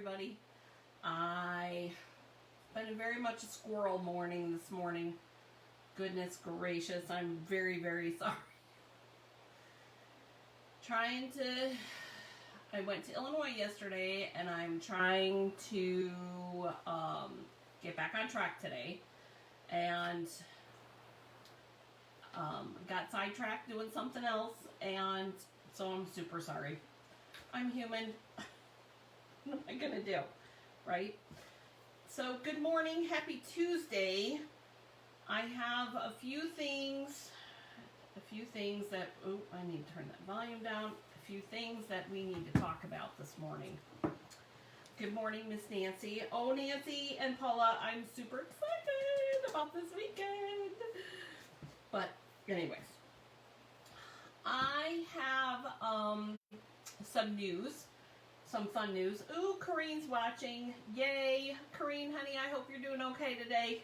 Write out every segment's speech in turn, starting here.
everybody. It's been very much a squirrel morning this morning. Goodness gracious, I'm very, very sorry. I went to Illinois yesterday and I'm trying to get back on track today. And got sidetracked doing something else, and so I'm super sorry. I'm human. What am I gonna do, right? So good morning, happy Tuesday. I have a few things that, oh, I need to turn that volume down. A few things that we need to talk about this morning. Good morning, Miss Nancy. Oh, Nancy and Paula, I'm super excited about this weekend. But anyways, I have some news, some fun news. Ooh, Corrine's watching. Yay, Corrine, honey, I hope you're doing okay today.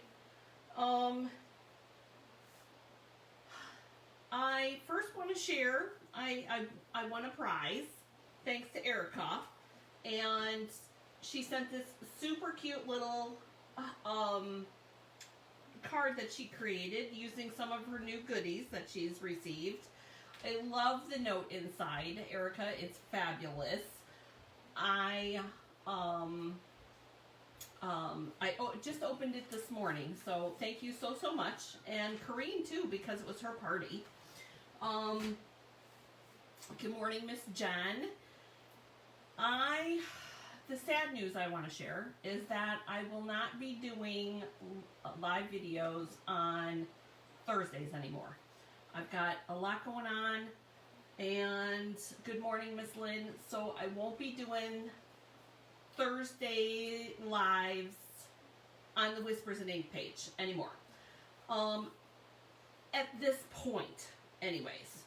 I first want to share, I won a prize, thanks to Erica, and she sent this super cute little card that she created using some of her new goodies that she's received. I love the note inside, Erica. It's fabulous. I just opened it this morning, so thank you so much, and Corrine too, because it was her party. Good morning, Miss Jen. The sad news I want to share is that I will not be doing live videos on Thursdays anymore. I've got a lot going on, and good morning, Miss Lynn. So I won't be doing Thursday lives on the Whispers and Ink page anymore. At this point, anyways,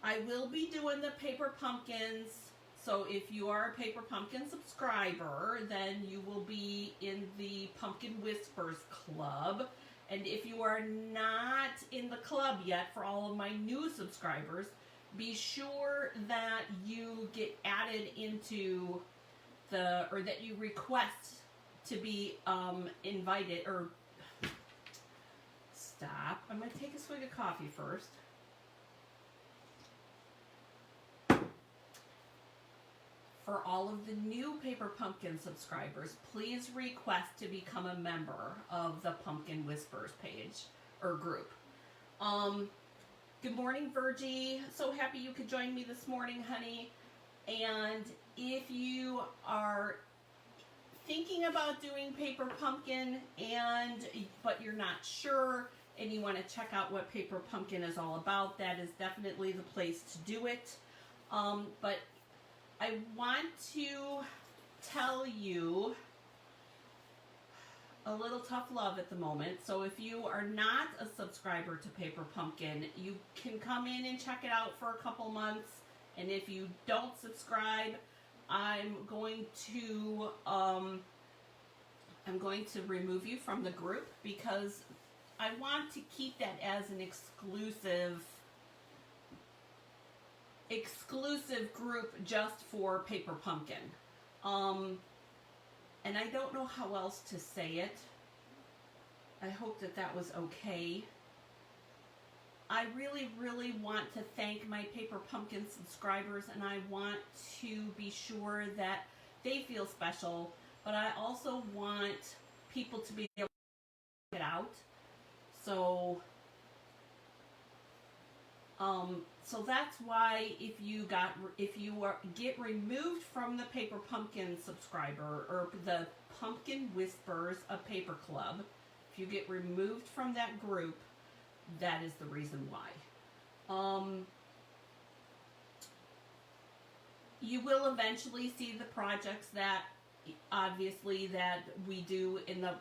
I will be doing the Paper Pumpkins. So if you are a Paper Pumpkin subscriber, then you will be in the Pumpkin Whispers Club. And if you are not in the club yet, for all of my new subscribers, be sure that you get added into or that you request to be invited, or stop. I'm going to take a swig of coffee first. For all of the new Paper Pumpkin subscribers, please request to become a member of the Pumpkin Whispers page or group. Good morning, Virgie. So happy you could join me this morning, honey. And if you are thinking about doing Paper Pumpkin but you're not sure and you want to check out what Paper Pumpkin is all about, that is definitely the place to do it. But I want to tell you a little tough love at the moment. So if you are not a subscriber to Paper Pumpkin, you can come in and check it out for a couple months. And if you don't subscribe, I'm going to remove you from the group, because I want to keep that as an exclusive group just for Paper Pumpkin. And I don't know how else to say it. I hope that was okay. I really, really want to thank my Paper Pumpkin subscribers, and I want to be sure that they feel special, but I also want people to be able to get out. So that's why if you get removed from the Paper Pumpkin subscriber, or the Pumpkin Whispers a Paper Club, if you get removed from that group, that is the reason why. You will eventually see the projects that obviously that we do in the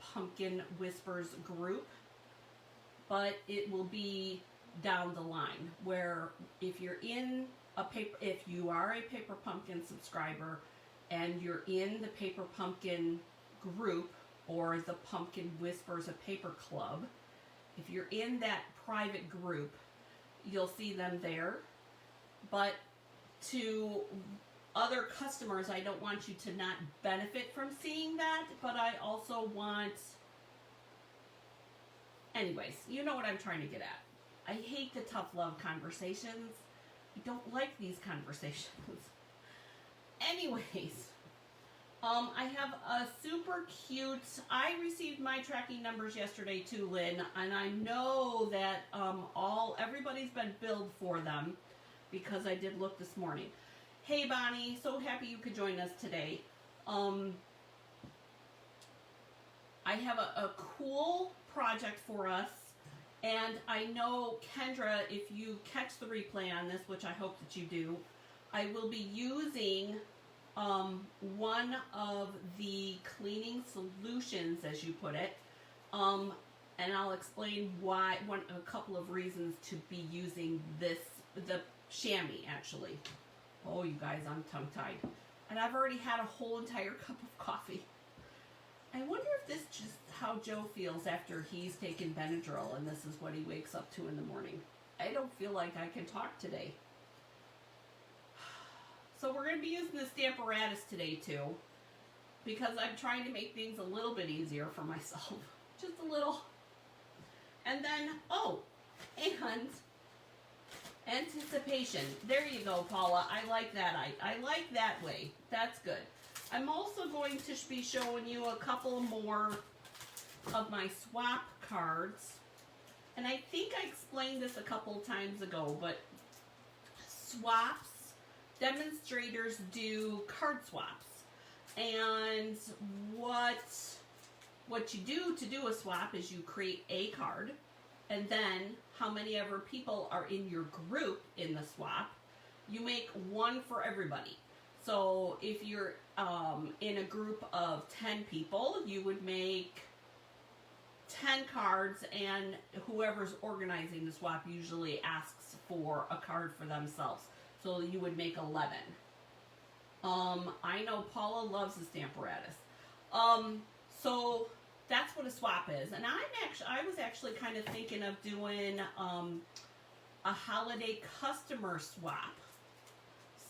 Pumpkin Whispers group, but it will be down the line, where if you are a Paper Pumpkin subscriber and you're in the Paper Pumpkin group or the Pumpkin Whispers a Paper Club, if you're in that private group, you'll see them there. But to other customers, I don't want you to not benefit from seeing that, but I also want, anyways, you know what I'm trying to get at. I hate the tough love conversations. I don't like these conversations. Anyways, I have a super cute, I received my tracking numbers yesterday too, Lynn, and I know that everybody's been billed for them because I did look this morning. Hey Bonnie, so happy you could join us today. I have a cool project for us, and I know Kendra, if you catch the replay on this, which I hope that you do, I will be using one of the cleaning solutions, as you put it, and I'll explain why, a couple of reasons to be using the chamois, actually. Oh, you guys, I'm tongue-tied. And I've already had a whole entire cup of coffee. I wonder if this is just how Joe feels after he's taken Benadryl and this is what he wakes up to in the morning. I don't feel like I can talk today. So we're going to be using the Samparatus today too, because I'm trying to make things a little bit easier for myself. Just a little. And then, and anticipation. There you go, Paula. I like that. I like that way. That's good. I'm also going to be showing you a couple more of my swap cards. And I think I explained this a couple times ago, but swaps, demonstrators do card swaps. And what you do to do a swap is you create a card, and then how many ever people are in your group in the swap, you make one for everybody. So if you're in a group of 10 people, you would make 10 cards, and whoever's organizing the swap usually asks for a card for themselves. So you would make 11. I know Paula loves the Samparatus. So that's what a swap is. And I was actually kind of thinking of doing a holiday customer swap.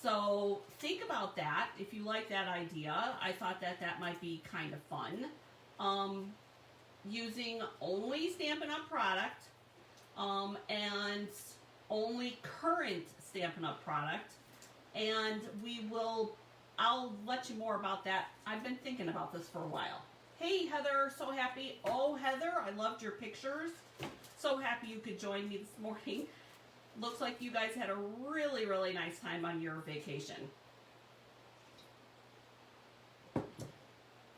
So think about that. If you like that idea, I thought that might be kind of fun. Using only Stampin' Up! Product and only current Stampin' Up! Product. And I'll let you more about that. I've been thinking about this for a while. Hey Heather, so happy. Oh Heather, I loved your pictures. So happy you could join me this morning. Looks like you guys had a really, really nice time on your vacation.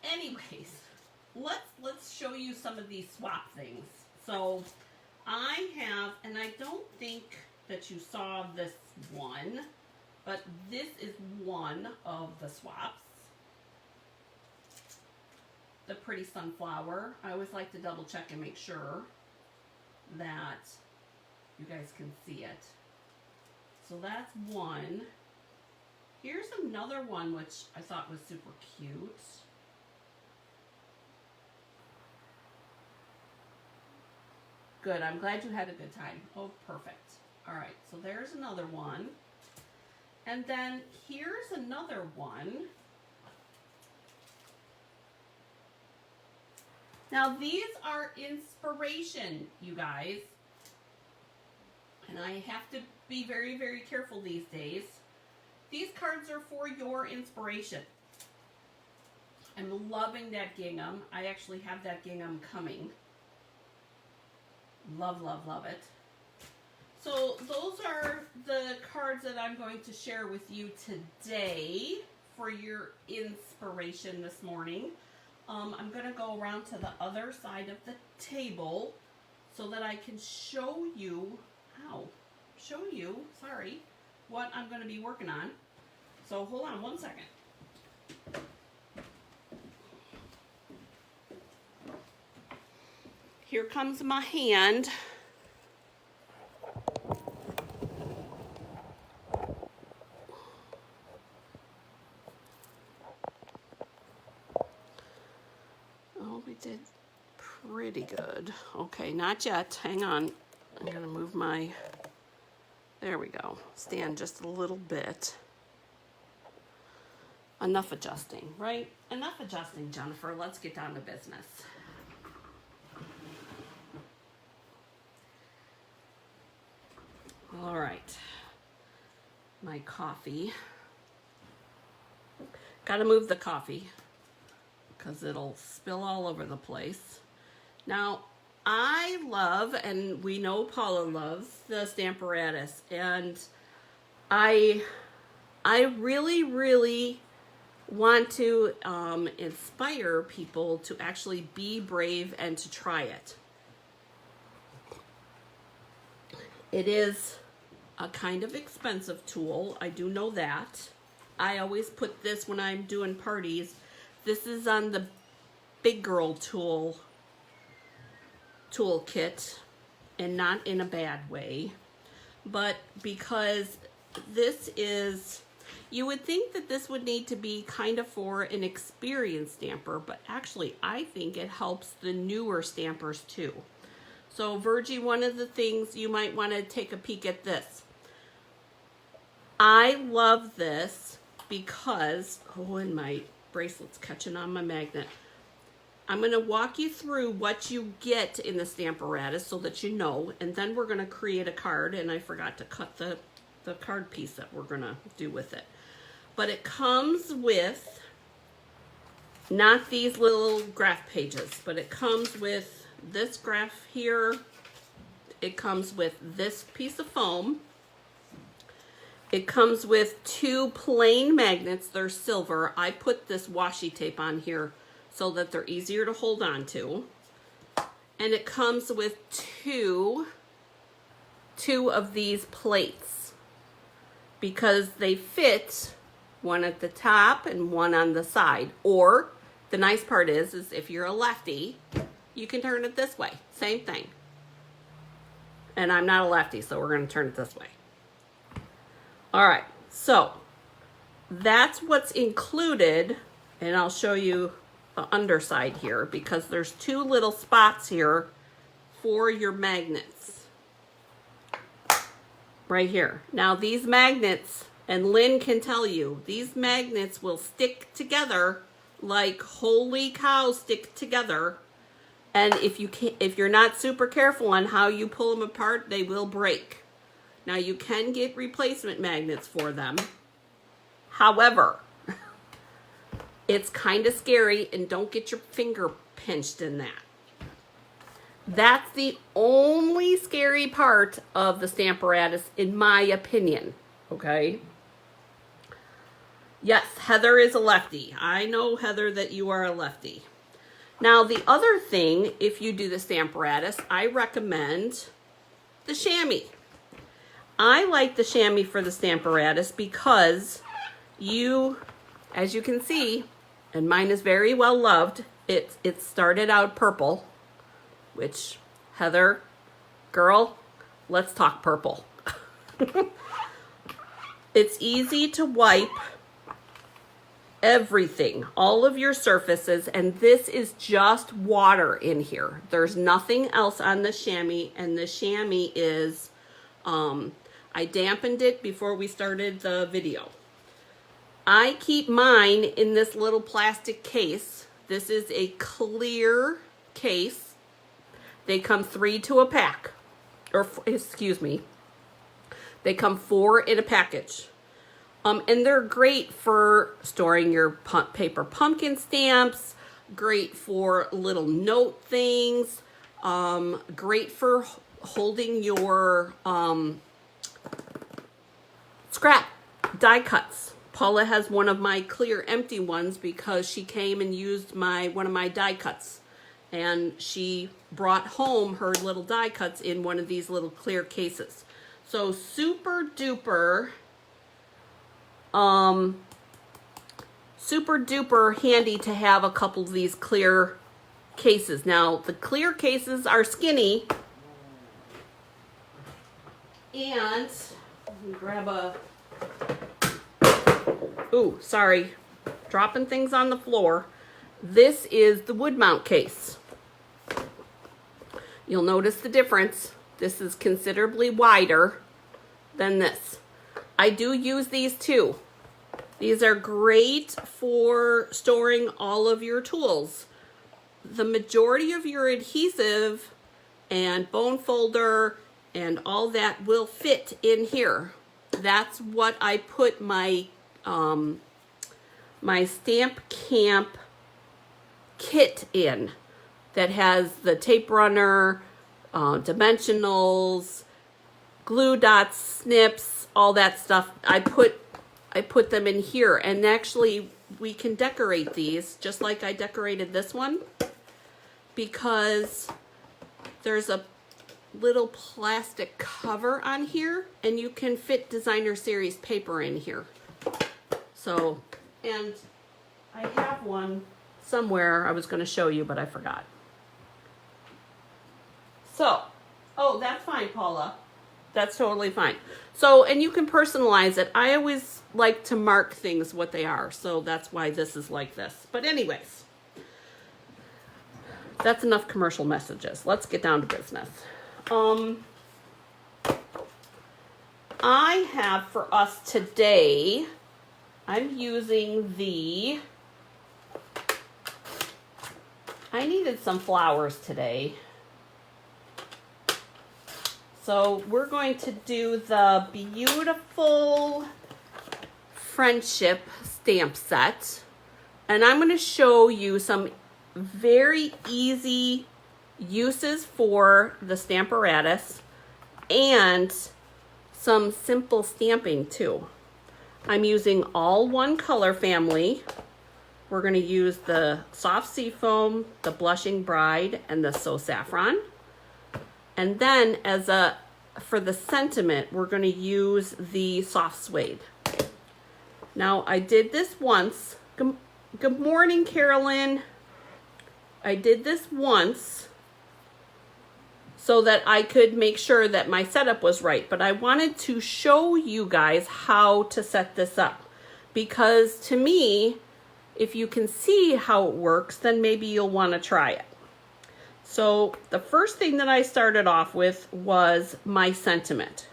Anyways, let's show you some of these swap things. So I have, and I don't think that you saw this one, but this is one of the swaps. The pretty sunflower. I always like to double check and make sure that you guys can see it. So that's one. Here's another one which I thought was super cute. Good, I'm glad you had a good time. Oh, perfect. All right, so there's another one. And then here's another one. Now these are inspiration, you guys. And I have to be very, very careful these days. These cards are for your inspiration. I'm loving that gingham. I actually have that gingham coming. Love, love, love it. So those are the cards that I'm going to share with you today for your inspiration this morning. I'm going to go around to the other side of the table so that I can show you, what I'm going to be working on. So hold on one second. Here comes my hand. Oh, we did pretty good. Okay, not yet. Hang on. I'm going to move there we go. Stand just a little bit. enough adjusting, right? Enough adjusting, Jennifer. Let's get down to business. All right. My coffee. Got to move the coffee because it'll spill all over the place. Now, I love, and we know Paula loves, the Samparatus, and I really, really want to inspire people to actually be brave and to try it. It is a kind of expensive tool. I do know that. I always put this when I'm doing parties. This is on the big girl toolkit, and not in a bad way, but because this is, you would think that this would need to be kind of for an experienced stamper, but actually I think it helps the newer stampers too. So Virgie, one of the things you might want to take a peek at this. I love this because, oh, and my bracelet's catching on my magnet. I'm going to walk you through what you get in the Samparatus so that you know, and then we're going to create a card, and I forgot to cut the card piece that we're going to do with it. But it comes with, not these little graph pages, but it comes with this graph here. It comes with this piece of foam. It comes with 2 plain magnets. They're silver. I put this washi tape on here so that they're easier to hold on to. And it comes with two of these plates because they fit, one at the top and one on the side. Or the nice part is if you're a lefty, you can turn it this way. Same thing. And I'm not a lefty, so we're going to turn it this way. All right, so that's what's included, and I'll show you the underside here because there's 2 little spots here for your magnets right here. Now these magnets, and Lynn can tell you, these magnets will stick together like holy cow stick together, and if you're not super careful on how you pull them apart, they will break. Now you can get replacement magnets for them. However, it's kind of scary, and don't get your finger pinched in that. That's the only scary part of the Samparatus, in my opinion, okay? Yes, Heather is a lefty. I know, Heather, that you are a lefty. Now, the other thing, if you do the Samparatus, I recommend the chamois. I like the chamois for the Samparatus because as you can see, and mine is very well loved, it started out purple, which, Heather, girl, let's talk purple. It's easy to wipe everything, all of your surfaces, and this is just water in here. There's nothing else on the chamois, and the chamois is, I dampened it before we started the video. I keep mine in this little plastic case. This is a clear case. They come 3 to a pack, or excuse me, they come 4 in a package. And they're great for storing your paper pumpkin stamps, great for little note things, great for holding your scrap die cuts. Paula has one of my clear empty ones because she came and used one of my die cuts, and she brought home her little die cuts in one of these little clear cases. So super duper handy to have a couple of these clear cases. Now the clear cases are skinny, and let me grab a, ooh, sorry, dropping things on the floor. This is the wood mount case. You'll notice the difference. This is considerably wider than this. I do use these too. These are great for storing all of your tools. The majority of your adhesive and bone folder and all that will fit in here. That's what I put my my Stamp Camp kit in, that has the tape runner, dimensionals, glue dots, snips, all that stuff. I put them in here, and actually we can decorate these just like I decorated this one, because there's a little plastic cover on here and you can fit designer series paper in here. So, and I have one somewhere I was going to show you, but I forgot. So, oh, that's fine, Paula. That's totally fine. So, and you can personalize it. I always like to mark things what they are, so that's why this is like this. But anyways, that's enough commercial messages. Let's get down to business. I have for us today, I'm using I needed some flowers today. So we're going to do the Beautiful Friendship stamp set. And I'm going to show you some very easy uses for the Samparatus and some simple stamping too. I'm using all one color family. We're going to use the Soft Seafoam, the Blushing Bride, and the So Saffron. And then for the sentiment, we're going to use the Soft Suede. Now, I did this once. Good morning, Carolyn. I did this once so that I could make sure that my setup was right. But I wanted to show you guys how to set this up. Because to me, if you can see how it works, then maybe you'll want to try it. So the first thing that I started off with was my sentiment.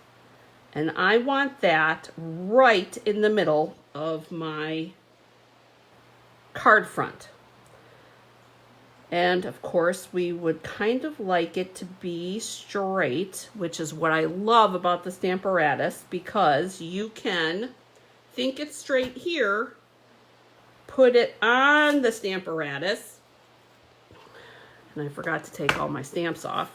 And I want that right in the middle of my card front. And of course, we would kind of like it to be straight, which is what I love about the Samparatus, because you can think it's straight here, put it on the Samparatus, and I forgot to take all my stamps off.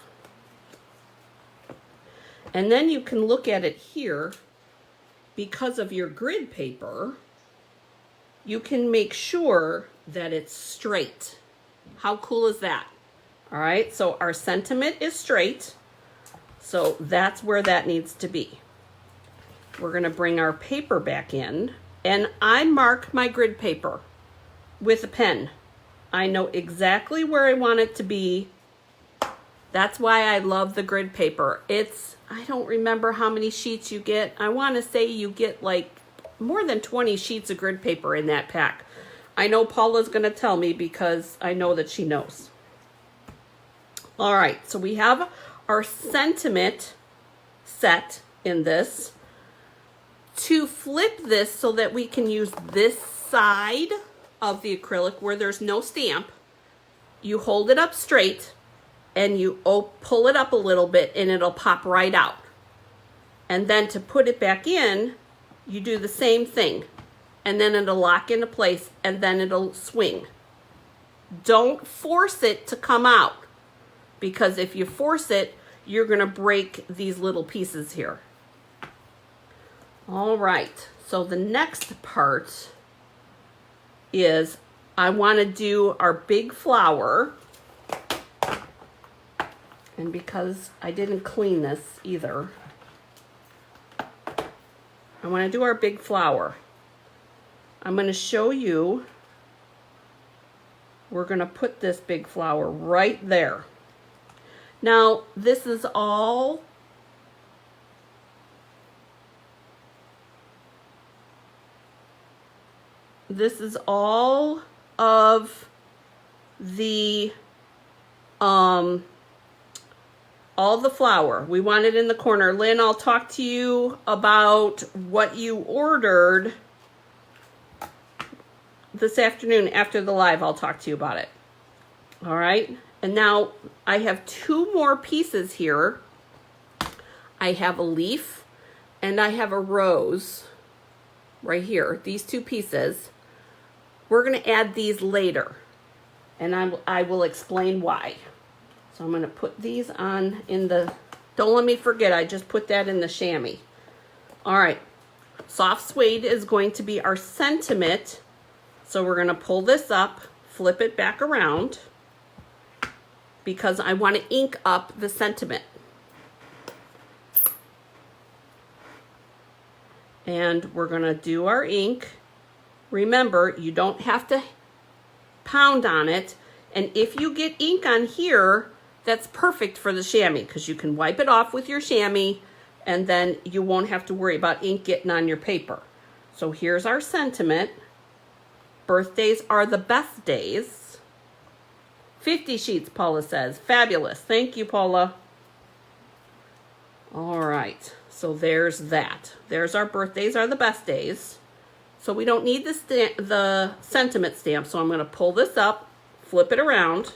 And then you can look at it here. Because of your grid paper, you can make sure that it's straight. How cool is that? All right, so our sentiment is straight. So that's where that needs to be. We're gonna bring our paper back in, and I mark my grid paper with a pen. I know exactly where I want it to be. That's why I love the grid paper. I don't remember how many sheets you get. I want to say you get like more than 20 sheets of grid paper in that pack. I know Paula's going to tell me because I know that she knows. All right, so we have our sentiment set in this. To flip this so that we can use this side of the acrylic where there's no stamp, you hold it up straight and you pull it up a little bit and it'll pop right out. And then to put it back in, you do the same thing. And then it'll lock into place and then it'll swing. Don't force it to come out, because if you force it, you're gonna break these little pieces here. All right, so the next part is I wanna do our big flower. And because I didn't clean this either, I want to do our big flower. I'm going to show you, we're going to put this big flower right there. Now, this is all of the all the flour. We want it in the corner. Lynn, I'll talk to you about what you ordered this afternoon after the live, I'll talk to you about it. All right. And now I have 2 more pieces here. I have a leaf and I have a rose right here. These 2 pieces. We're going to add these later. And I will explain why. So I'm going to put these on in the, don't let me forget, I just put that in the chamois. All right. Soft suede is going to be our sentiment. So we're going to pull this up, flip it back around, because I want to ink up the sentiment. And we're going to do our ink. Remember, you don't have to pound on it. And if you get ink on here, that's perfect for the chamois, because you can wipe it off with your chamois and then you won't have to worry about ink getting on your paper. So here's our sentiment. Birthdays are the best days. 50 sheets, Paula says. Fabulous. Thank you, Paula. All right. So there's that. There's our birthdays are the best days. So we don't need the sentiment stamp. So I'm going to pull this up, flip it around.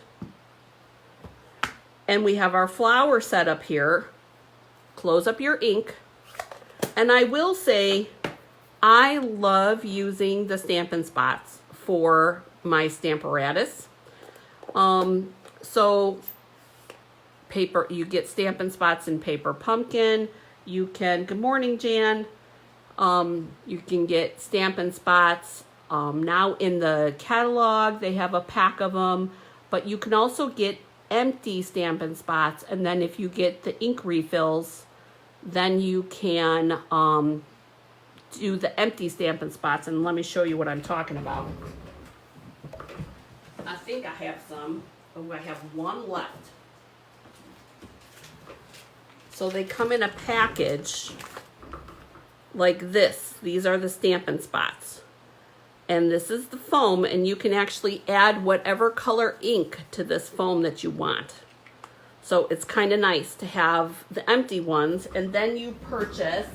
And we have our flower set up here. Close up your ink. And I will say, I love using the Stampin' Spots for my Samparatus. So paper, you get Stampin' Spots in Paper Pumpkin. You can, good morning, Jan. You can get Stampin' Spots. Now in the catalog, they have a pack of them, but you can also get empty Stampin' Spots. And then if you get the ink refills, then you can, do the empty Stampin' Spots. And let me show you what I'm talking about. I think I have some. Oh, I have 1 left. So they come in a package like this. These are the Stampin' Spots. And this is the foam, and you can actually add whatever color ink to this foam that you want. So it's kind of nice to have the empty ones, and then you purchase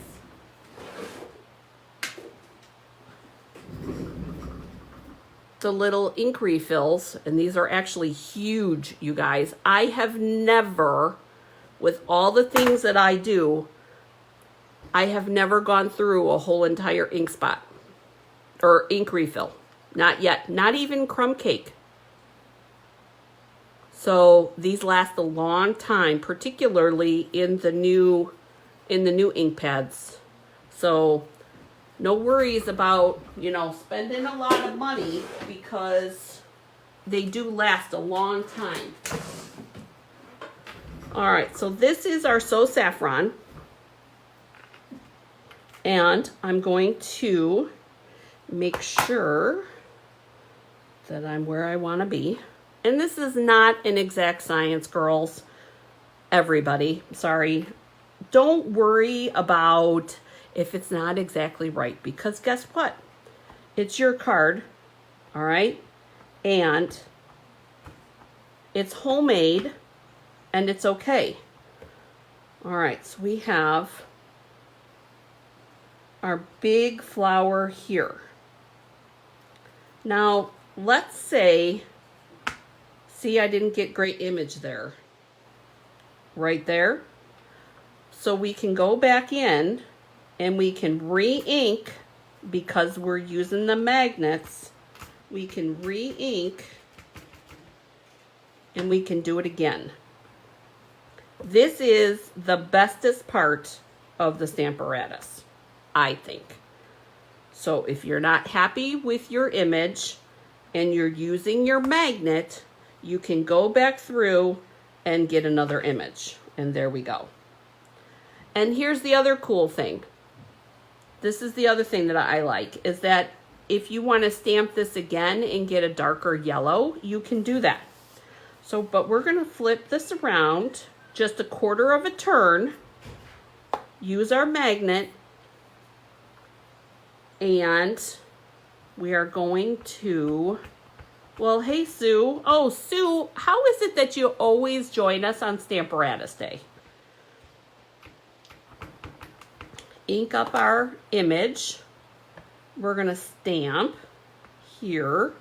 the little ink refills, and these are actually huge, you guys. I have never, with all the things that I do, I have never gone through a whole entire ink spot or ink refill. Not yet. Not even crumb cake. So these last a long time, particularly in the new ink pads. So no worries about, you know, spending a lot of money, because they do last a long time. All right, so this is our So Saffron. And I'm going to make sure that I'm where I want to be. And this is not an exact science, girls. Everybody, sorry. Don't worry about if it's not exactly right, because guess what? It's your card, all right? And it's homemade, and it's okay. All right, so we have our big flower here. Now, let's say, see, I didn't get great image there. Right there. So we can go back in and we can re-ink, because we're using the magnets. We can re-ink and we can do it again. This is the bestest part of the Samparatus, I think. So if you're not happy with your image and you're using your magnet, you can go back through and get another image. And there we go. And here's the other cool thing. This is the other thing that I like, is that if you want to stamp this again and get a darker yellow, you can do that. So, but we're going to flip this around just a quarter of a turn, use our magnet, and we are going to, well, hey, Sue. Oh, Sue, how is it that you always join us on Samparatus Day? Ink up our image. We're going to stamp here.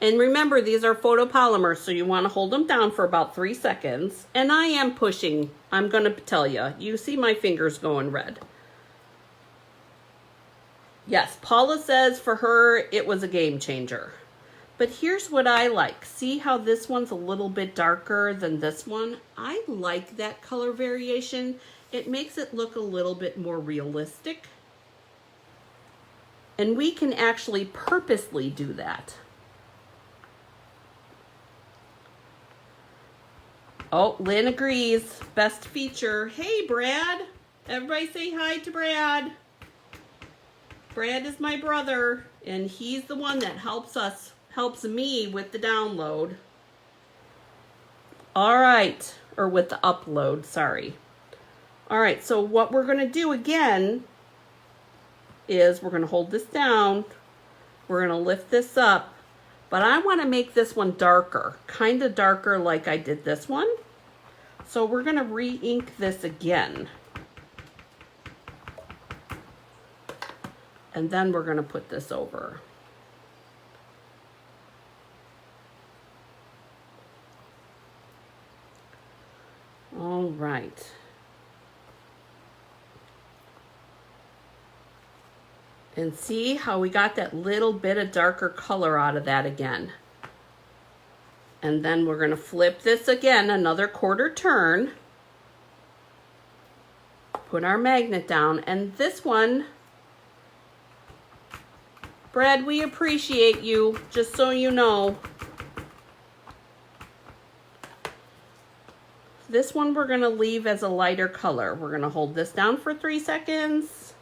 And remember, these are photopolymers, so you want to hold them down for about 3 seconds. And I am pushing, I'm going to tell you. You see my fingers going red. Yes, Paula says for her, it was a game changer. But here's what I like. See how this one's a little bit darker than this one? I like that color variation. It makes it look a little bit more realistic. And we can actually purposely do that. Oh, Lynn agrees. Best feature. Hey, Brad. Everybody say hi to Brad. Brad is my brother, and he's the one that helps me with the download. All right, or with the upload, sorry. All right, so what we're gonna do again is we're gonna hold this down. We're gonna lift this up, but I wanna make this one darker, kind of darker like I did this one. So we're gonna re-ink this again. And then we're gonna put this over. All right. And see how we got that little bit of darker color out of that again. And then we're gonna flip this again, another quarter turn. Put our magnet down, and this one, Brad, we appreciate you, just so you know. This one we're gonna leave as a lighter color. We're gonna hold this down for 3 seconds.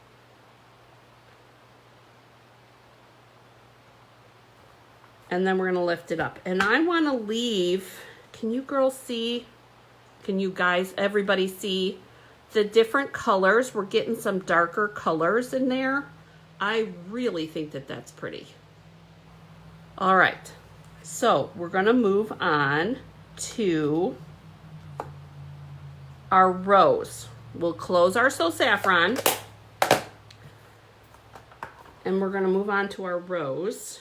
And then we're gonna lift it up. And I wanna leave, can you girls see? Can you guys, everybody see the different colors? We're getting some darker colors in there. I really think that that's pretty. All right, so we're gonna move on to our rose. We'll close our So Saffron, and we're gonna move on to our rose.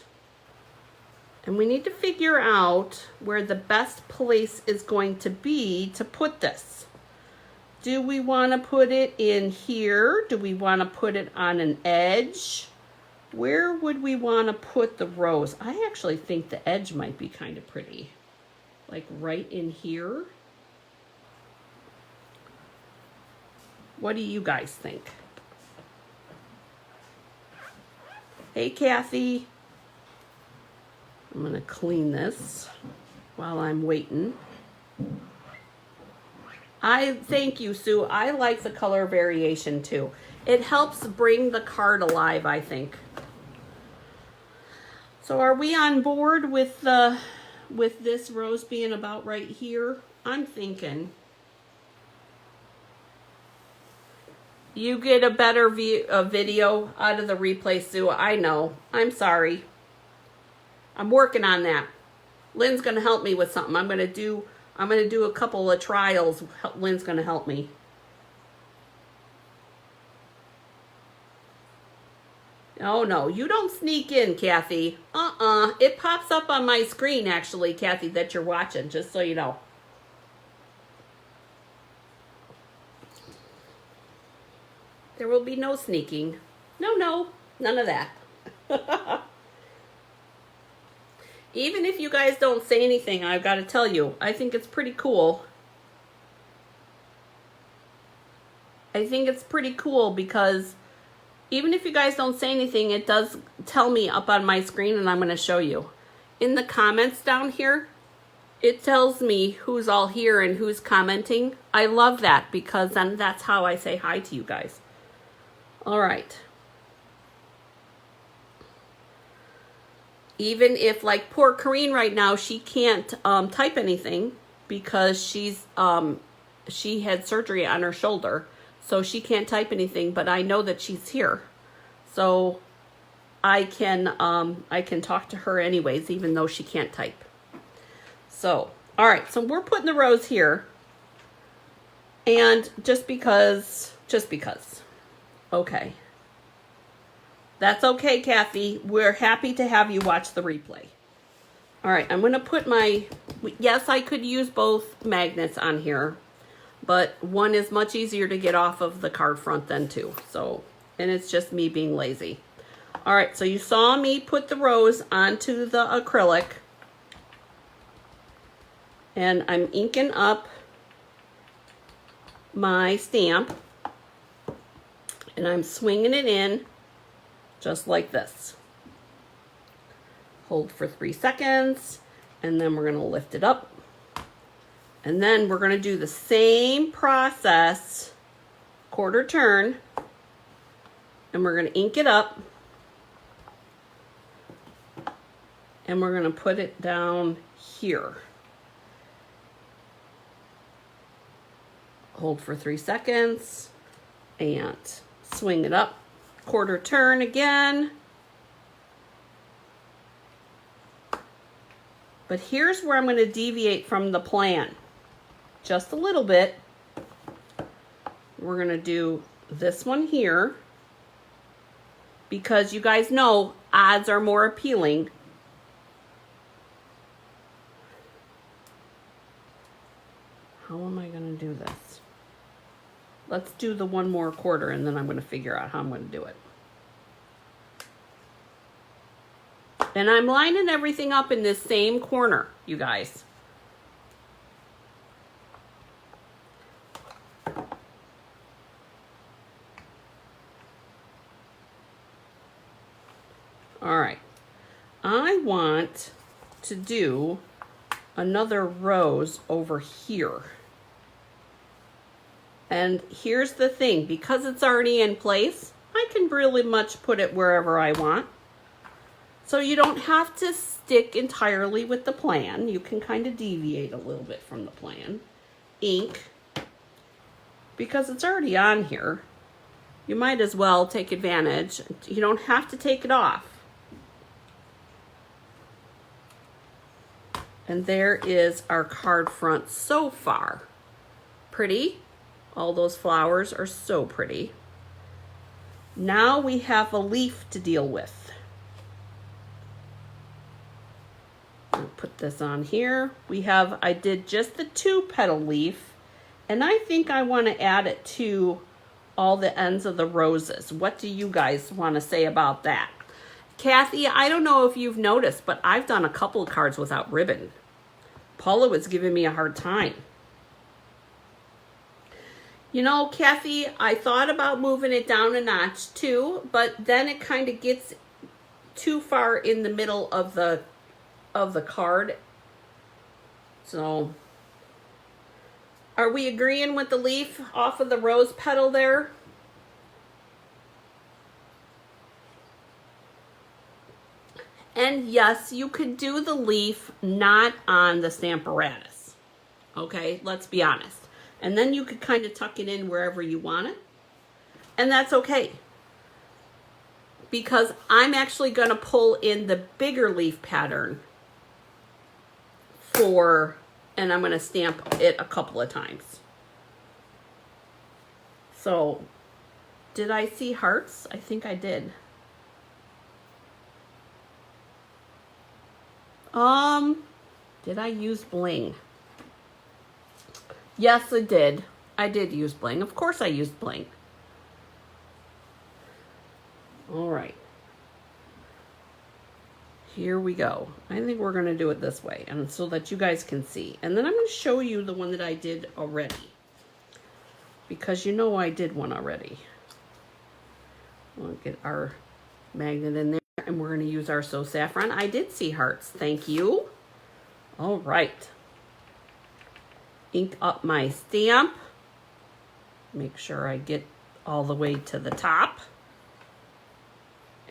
And we need to figure out where the best place is going to be to put this. Do we want to put it in here? Do we want to put it on an edge? Where would we want to put the rose? I actually think the edge might be kind of pretty. Like right in here. What do you guys think? Hey, Kathy. I'm gonna clean this while I'm waiting. I thank you, Sue. I like the color variation too. It helps bring the card alive, I think. So are we on board with this rose being about right here? I'm thinking. You get a better video out of the replay, Sue. I know. I'm sorry. I'm working on that. Lynn's gonna help me with something. I'm gonna do a couple of trials. Lynn's gonna help me. Oh no, you don't sneak in, Kathy. It pops up on my screen actually, Kathy, that you're watching, just so you know. There will be no sneaking. No, none of that. Even if you guys don't say anything, I've got to tell you, I think it's pretty cool. I think it's pretty cool because even if you guys don't say anything, it does tell me up on my screen, and I'm going to show you. In the comments down here, it tells me who's all here and who's commenting. I love that because then that's how I say hi to you guys. All right. Even if, like, poor Corrine right now, she can't type anything because she had surgery on her shoulder, so she can't type anything. But I know that she's here, so I can talk to her anyways, even though she can't type. So, all right. So we're putting the rose here, and just because. Okay. That's okay, Kathy. We're happy to have you watch the replay. All right, I'm going to put my, yes, I could use both magnets on here, but one is much easier to get off of the card front than two. So, and it's just me being lazy. All right, so you saw me put the rose onto the acrylic. And I'm inking up my stamp. And I'm swinging it in just like this. Hold for 3 seconds, and then we're going to lift it up. And then we're going to do the same process, quarter turn, and we're going to ink it up. And we're going to put it down here. Hold for 3 seconds, and swing it up, quarter turn again. But here's where I'm going to deviate from the plan. Just a little bit. We're going to do this one here. Because you guys know odds are more appealing. How am I going to do this? Let's do the one more quarter and then I'm going to figure out how I'm going to do it. And I'm lining everything up in this same corner, you guys. All right. I want to do another rose over here. And here's the thing, because it's already in place, I can really much put it wherever I want. So you don't have to stick entirely with the plan. You can kind of deviate a little bit from the plan. Ink, because it's already on here, you might as well take advantage. You don't have to take it off. And there is our card front so far. Pretty. All those flowers are so pretty. Now we have a leaf to deal with. I'll put this on here. I did just the 2-petal leaf, and I think I want to add it to all the ends of the roses. What do you guys want to say about that? Kathy, I don't know if you've noticed, but I've done a couple of cards without ribbon. Paula was giving me a hard time. You know, Kathy, I thought about moving it down a notch too, but then it kind of gets too far in the middle of the card. So, are we agreeing with the leaf off of the rose petal there? And yes, you could do the leaf not on the Samparatus. Okay, let's be honest. And then you could kind of tuck it in wherever you want it. And that's okay. Because I'm actually going to pull in the bigger leaf pattern and I'm going to stamp it a couple of times. So, did I see hearts? I think I did. Did I use bling? Yes, I did. I did use bling. Of course I used bling. All right. Here we go. I think we're going to do it this way, and so that you guys can see. And then I'm going to show you the one that I did already. Because you know I did one already. We'll get our magnet in there, and we're going to use our So Saffron. I did see hearts. Thank you. All right. Ink up my stamp. Make sure I get all the way to the top.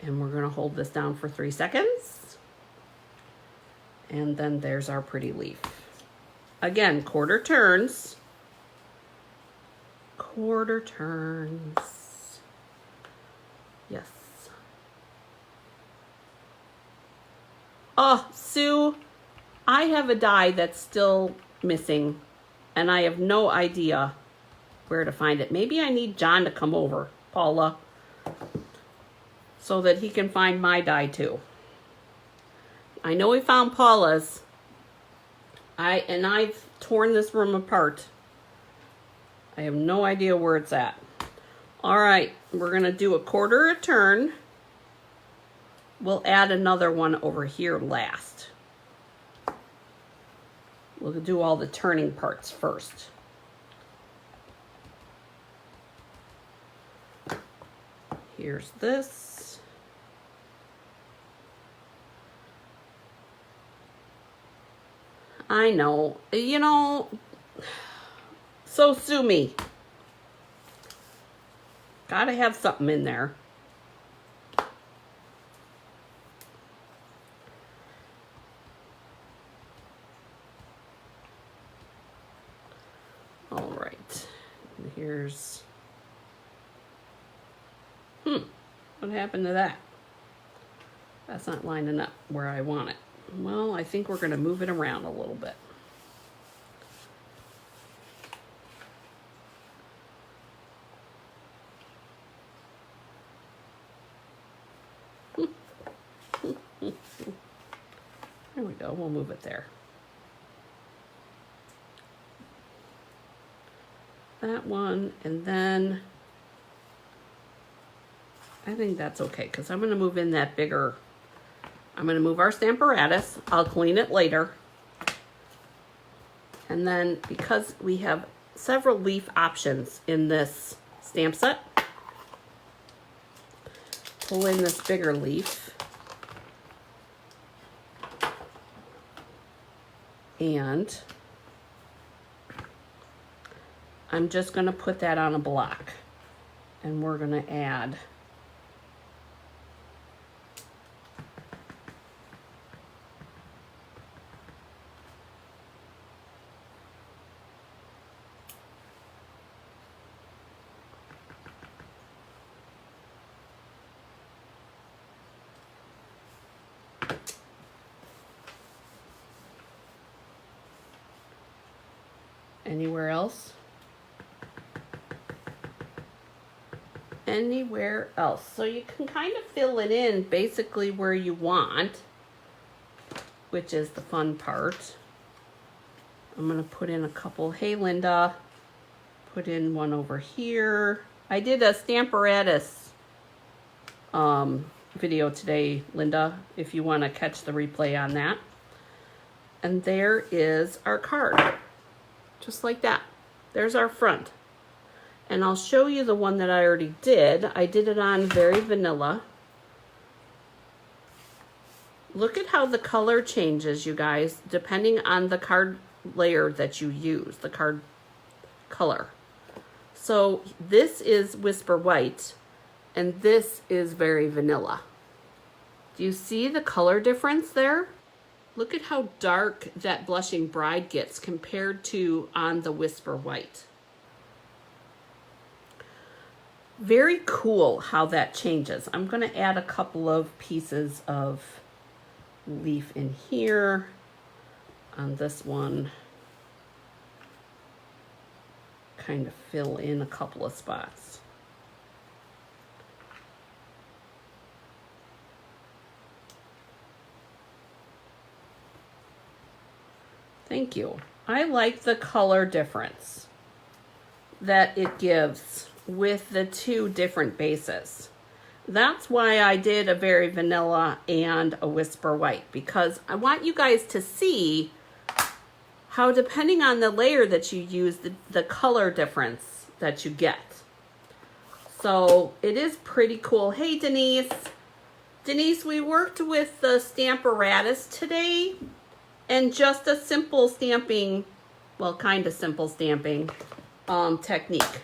And we're going to hold this down for 3 seconds. And then there's our pretty leaf. Again, quarter turns. Quarter turns. Yes. Oh, Sue, I have a die that's still missing. And I have no idea where to find it. Maybe I need John to come over, Paula. so that he can find my die too. I know he found Paula's. I've torn this room apart. I have no idea where it's at. All right, we're gonna do a quarter a turn. We'll add another one over here last. We'll do all the turning parts first. Here's this. I know, you know, so sue me. Gotta have something in there. All right, and here's, what happened to that? That's not lining up where I want it. Well, I think we're going to move it around a little bit. There we go. We'll move it there. That one, and then I think that's okay because I'm going to move in that bigger. I'm going to move our Samparatus. I'll clean it later. And then because we have several leaf options in this stamp set, pull in this bigger leaf. And I'm just going to put that on a block. And we're going to add anywhere else? Anywhere else. So you can kind of fill it in basically where you want, which is the fun part. I'm going to put in a couple. Hey, Linda. Put in one over here. I did a Samparatus video today, Linda, if you want to catch the replay on that. And there is our card. Just like that. There's our front. And I'll show you the one that I already did. I did it on Very Vanilla. Look at how the color changes, you guys, depending on the card layer that you use, the card color. So this is Whisper White, and this is Very Vanilla. Do you see the color difference there? Look at how dark that Blushing Bride gets compared to on the Whisper White. Very cool how that changes. I'm going to add a couple of pieces of leaf in here on this one. Kind of fill in a couple of spots. Thank you. I like the color difference that it gives with the two different bases. That's why I did a Very Vanilla and a Whisper White, because I want you guys to see how, depending on the layer that you use, the color difference that you get. So it is pretty cool. Hey, Denise. Denise, we worked with the Samparatus today. And just a simple stamping, well, kind of simple stamping technique.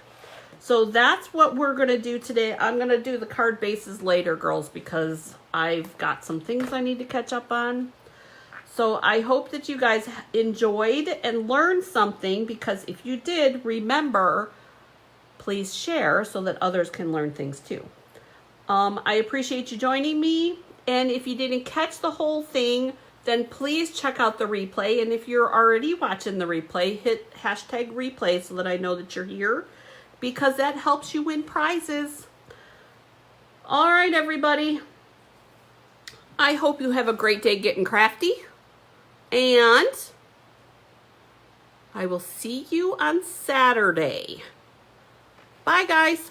So that's what we're going to do today. I'm going to do the card bases later, girls, because I've got some things I need to catch up on. So I hope that you guys enjoyed and learned something, because if you did, remember, please share so that others can learn things too. I appreciate you joining me. And if you didn't catch the whole thing, then please check out the replay. And if you're already watching the replay, hit hashtag replay so that I know that you're here, because that helps you win prizes. All right, everybody. I hope you have a great day getting crafty. And I will see you on Saturday. Bye, guys.